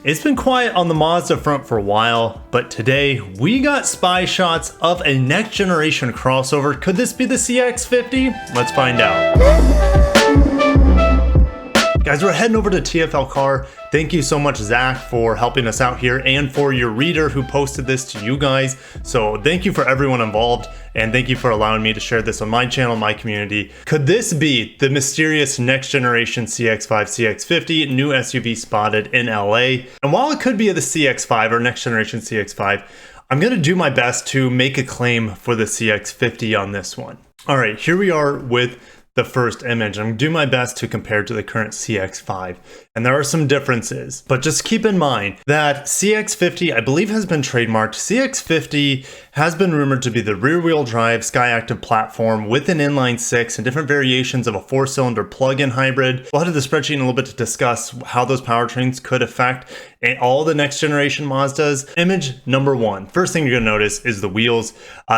It's been quiet on the Mazda front for a while, but today we got spy shots of a next generation crossover. Could this be the CX-50? Let's find out. Guys, we're heading over to TFL Car. Thank you so much, Zach, for helping us out here and for your reader who posted this to you guys. So thank you for everyone involved and thank you for allowing me to share this on my channel, my community. Could this be the mysterious next generation CX-5, CX-50 new SUV spotted in LA? And while it could be the CX-5 or next generation CX-5, I'm gonna do my best to make a claim for the CX-50 on this one. All right, here we are with the first image. I'm gonna do my best to compare to the current CX-5. And there are some differences, but just keep in mind that CX-50, I believe, has been trademarked. CX-50 has been rumored to be the rear-wheel drive Skyactiv platform with an inline six and different variations of a 4-cylinder plug-in hybrid. We'll head to the spreadsheet in a little bit to discuss how those powertrains could affect all the next generation Mazdas. Image number one. First thing you're gonna notice is the wheels.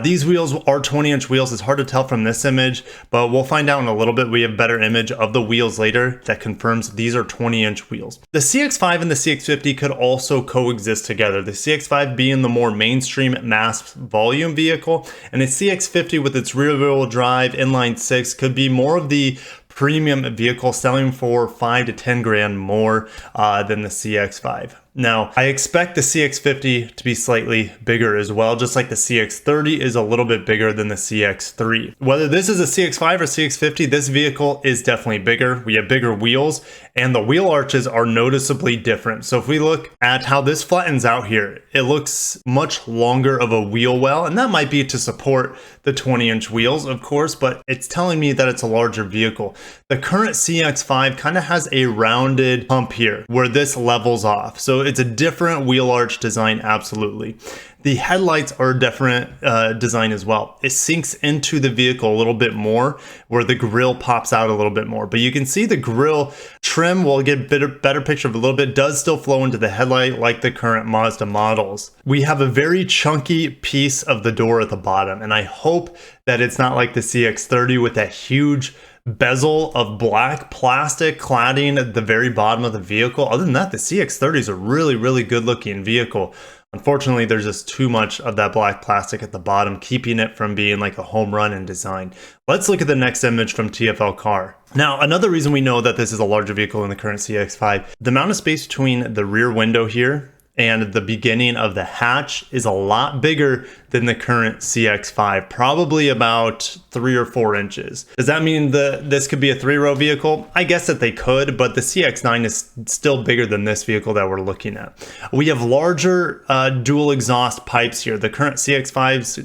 These wheels are 20-inch wheels. It's hard to tell from this image, but we'll find out in a little bit. We have a better image of the wheels later that confirms these are 20-inch wheels. The CX-5 and the CX-50 could also coexist together. The CX-5 being the more mainstream mass volume vehicle, and the CX-50 with its rear-wheel drive inline six could be more of the premium vehicle, selling for 5 to 10 grand more than the CX-5. Now, I expect the CX-50 to be slightly bigger as well, just like the CX-30 is a little bit bigger than the CX-3. Whether this is a CX-5 or CX-50, this vehicle is definitely bigger. We have bigger wheels, and the wheel arches are noticeably different. So if we look at how this flattens out here, it looks much longer of a wheel well, and that might be to support the 20-inch wheels, of course, but it's telling me that it's a larger vehicle. The current CX-5 kind of has a rounded hump here where this levels off. So it's a different wheel arch design, absolutely. The headlights are a different design as well. It sinks into the vehicle a little bit more where the grille pops out a little bit more. But you can see the grille trim, we'll get a better picture of it a little bit, does still flow into the headlight like the current Mazda models. We have a very chunky piece of the door at the bottom, and I hope that it's not like the CX-30 with that huge bezel of black plastic cladding at the very bottom of the vehicle. Other than that, the CX-30 is a really, really good looking vehicle. Unfortunately, there's just too much of that black plastic at the bottom, keeping it from being like a home run in design. Let's look at the next image from TFL Car. Now, another reason we know that this is a larger vehicle than the current CX-5, the amount of space between the rear window here and the beginning of the hatch is a lot bigger than the current CX-5, probably about 3 or 4 inches. Does that mean this could be a 3-row vehicle? I guess that they could, but the CX-9 is still bigger than this vehicle that we're looking at. We have larger dual exhaust pipes here. The current CX-5's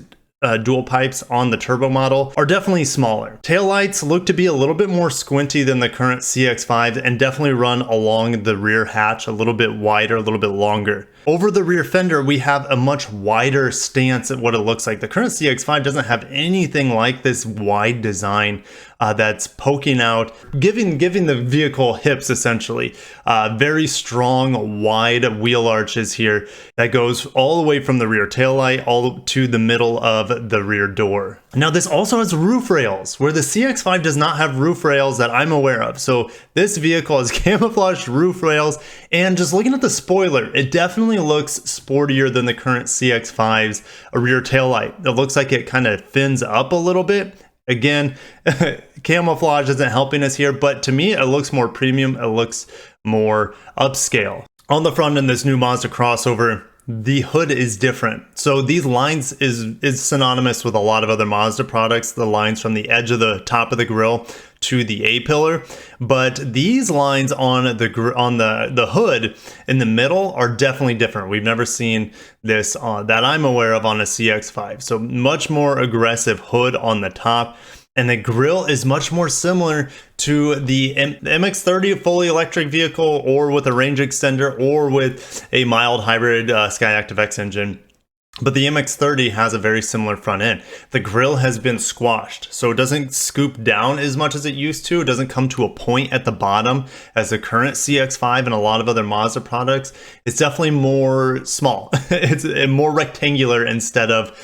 dual pipes on the turbo model are definitely smaller. Taillights look to be a little bit more squinty than the current CX-5 and definitely run along the rear hatch a little bit wider, a little bit longer. Over the rear fender, we have a much wider stance at what it looks like. The current CX-5 doesn't have anything like this wide design that's poking out, giving the vehicle hips essentially. Very strong, wide wheel arches here that goes all the way from the rear taillight all to the middle of the rear door. Now this also has roof rails, where the CX-5 does not have roof rails that I'm aware of. So this vehicle has camouflaged roof rails, and just looking at the spoiler, it definitely looks sportier than the current CX-5's rear taillight. It looks like it kind of fins up a little bit. Again, camouflage isn't helping us here, but to me, it looks more premium. It looks more upscale. On the front end, this new Mazda crossover, the hood is different. So these lines is synonymous with a lot of other Mazda products, the lines from the edge of the top of the grille to the A-pillar, but these lines on the hood in the middle are definitely different. We've never seen this that I'm aware of on a CX-5. So much more aggressive hood on the top. And the grille is much more similar to the MX-30 fully electric vehicle, or with a range extender, or with a mild hybrid Skyactiv X engine. But the MX-30 has a very similar front end. The grille has been squashed, so it doesn't scoop down as much as it used to. It doesn't come to a point at the bottom as the current CX-5 and a lot of other Mazda products. It's definitely more small. It's more rectangular instead of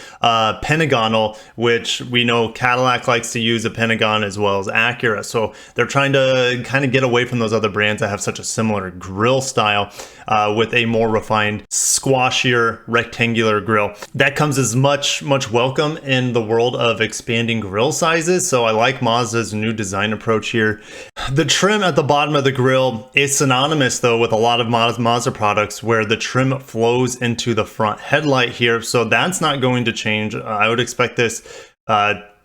pentagonal, which we know Cadillac likes to use a pentagon as well as Acura. So they're trying to kind of get away from those other brands that have such a similar grille style with a more refined, squashier, rectangular grille. That comes as much welcome in the world of expanding grille sizes, so I like Mazda's new design approach here. The trim at the bottom of the grille is synonymous though with a lot of Mazda products where the trim flows into the front headlight here, so that's not going to change. I would expect this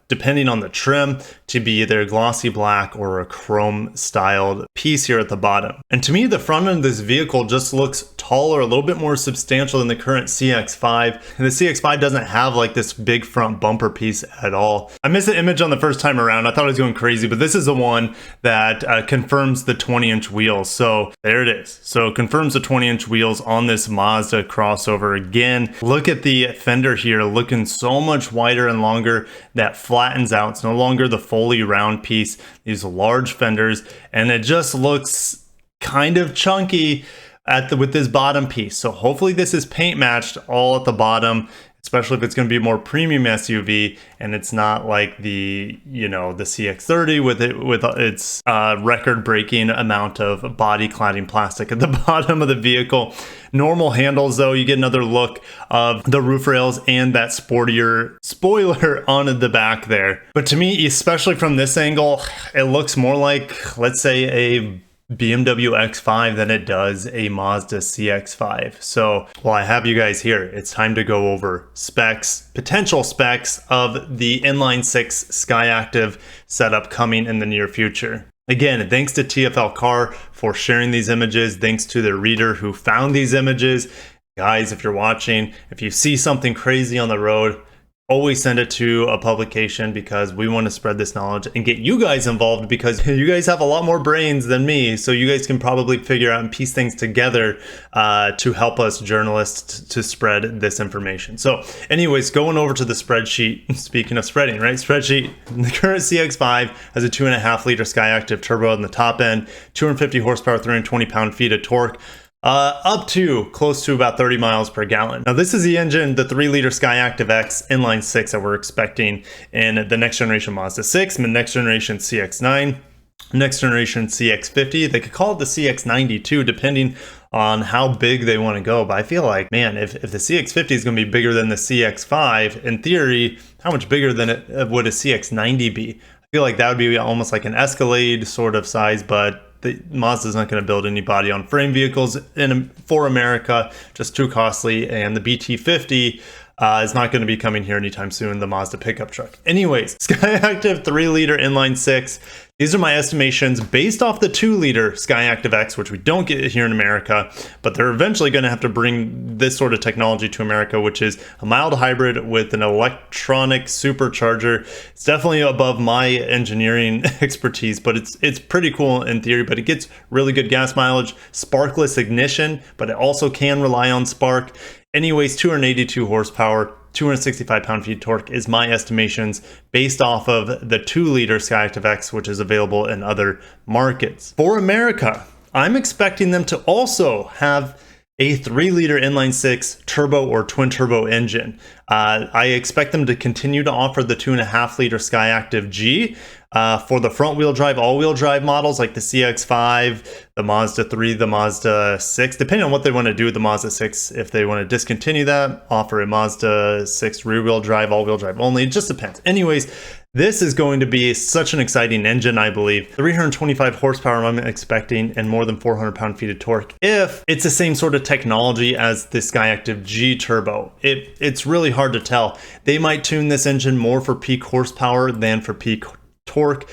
depending on the trim, to be either glossy black or a chrome styled piece here at the bottom. And to me, the front end of this vehicle just looks taller, a little bit more substantial than the current CX-5. And the CX-5 doesn't have like this big front bumper piece at all. I missed the image on the first time around. I thought I was going crazy, but this is the one that confirms the 20-inch wheels. So there it is. So it confirms the 20-inch wheels on this Mazda crossover. Again, look at the fender here, looking so much wider and longer. That flattens out. It's no longer the fully round piece, these large fenders, and it just looks kind of chunky with this bottom piece. So hopefully this is paint matched all at the bottom, especially if it's going to be a more premium SUV and it's not like the, you know, the CX-30 with its record-breaking amount of body cladding plastic at the bottom of the vehicle. Normal handles though, you get another look of the roof rails and that sportier spoiler on the back there. But to me, especially from this angle, it looks more like, let's say, a BMW X5 than it does a Mazda CX-5. So while I have you guys here, it's time to go over specs, potential specs of the Inline Six Skyactiv setup coming in the near future. Again, thanks to TFL Car for sharing these images. Thanks to the reader who found these images. Guys, if you're watching, if you see something crazy on the road, always send it to a publication because we want to spread this knowledge and get you guys involved because you guys have a lot more brains than me. So you guys can probably figure out and piece things together to help us journalists to spread this information. So anyways, going over to the spreadsheet, speaking of spreading, right? Spreadsheet, the current CX-5 has a 2.5 liter Skyactiv turbo on the top end, 250 horsepower, 320 pound-feet of torque. Up to close to about 30 miles per gallon. Now this is the engine, the 3-liter Skyactiv X Inline 6 that we're expecting in the next generation Mazda 6, the next generation CX-9, next generation CX-50. They could call it the CX-90 too, depending on how big they want to go. But I feel like, man, if the CX-50 is going to be bigger than the CX-5, in theory, how much bigger than it would a CX-90 be? I feel like that would be almost like an Escalade sort of size, but Mazda's not going to build any body on frame vehicles for America, just too costly, and the BT50 is not going to be coming here anytime soon, the Mazda pickup truck. Anyways, Skyactiv 3-liter Inline 6. These are my estimations based off the 2-liter Skyactiv X, which we don't get here in America, but they're eventually going to have to bring this sort of technology to America, which is a mild hybrid with an electronic supercharger. It's definitely above my engineering expertise, but it's pretty cool in theory, but it gets really good gas mileage, sparkless ignition, but it also can rely on spark. Anyways, 282 horsepower, 265 pound-feet torque is my estimations based off of the 2-liter Skyactiv X, which is available in other markets. For America, I'm expecting them to also have a 3-liter Inline 6 turbo or twin turbo engine. I expect them to continue to offer the 2.5-liter Skyactiv G for the front-wheel drive, all-wheel drive models like the CX-5, the Mazda 3, the Mazda 6, depending on what they want to do with the Mazda 6. If they want to discontinue that, offer a Mazda 6 rear-wheel drive, all-wheel drive only, it just depends. Anyways, this is going to be such an exciting engine, I believe. 325 horsepower I'm expecting and more than 400 pound-feet of torque. If it's the same sort of technology as the Skyactiv G Turbo, it's really hard to tell. They might tune this engine more for peak horsepower than for peak torque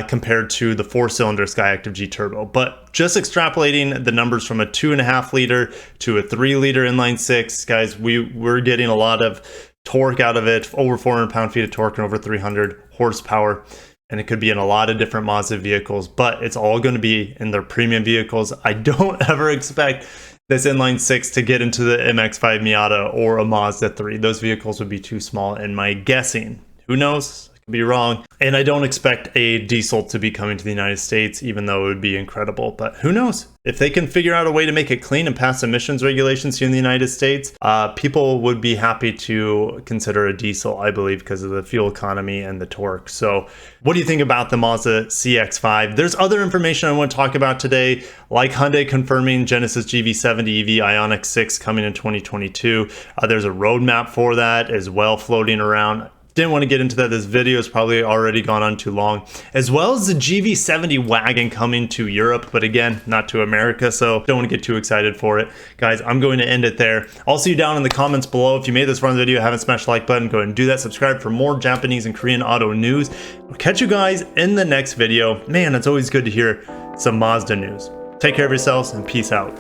compared to the 4-cylinder Skyactiv G Turbo. But just extrapolating the numbers from a 2.5 liter to a 3-liter Inline 6, guys, we're getting a lot of torque out of it, over 400 pound-feet of torque and over 300 horsepower. And it could be in a lot of different Mazda vehicles, but it's all going to be in their premium vehicles. I don't ever expect this Inline Six to get into the MX-5 Miata or a Mazda 3. Those vehicles would be too small in my guessing. Who knows? I could be wrong. And I don't expect a diesel to be coming to the United States, even though it would be incredible. But who knows? If they can figure out a way to make it clean and pass emissions regulations here in the United States, people would be happy to consider a diesel, I believe, because of the fuel economy and the torque. So what do you think about the Mazda CX-5? There's other information I want to talk about today, like Hyundai confirming Genesis GV70 EV Ioniq 6 coming in 2022. There's a roadmap for that as well floating around. Didn't want to get into that. This video has probably already gone on too long. As well as the GV70 wagon coming to Europe, but again, not to America, so don't want to get too excited for it. Guys, I'm going to end it there. I'll see you down in the comments below. If you made this far in the video, haven't smashed the like button, go ahead and do that. Subscribe for more Japanese and Korean auto news. I'll catch you guys in the next video. Man, it's always good to hear some Mazda news. Take care of yourselves and peace out.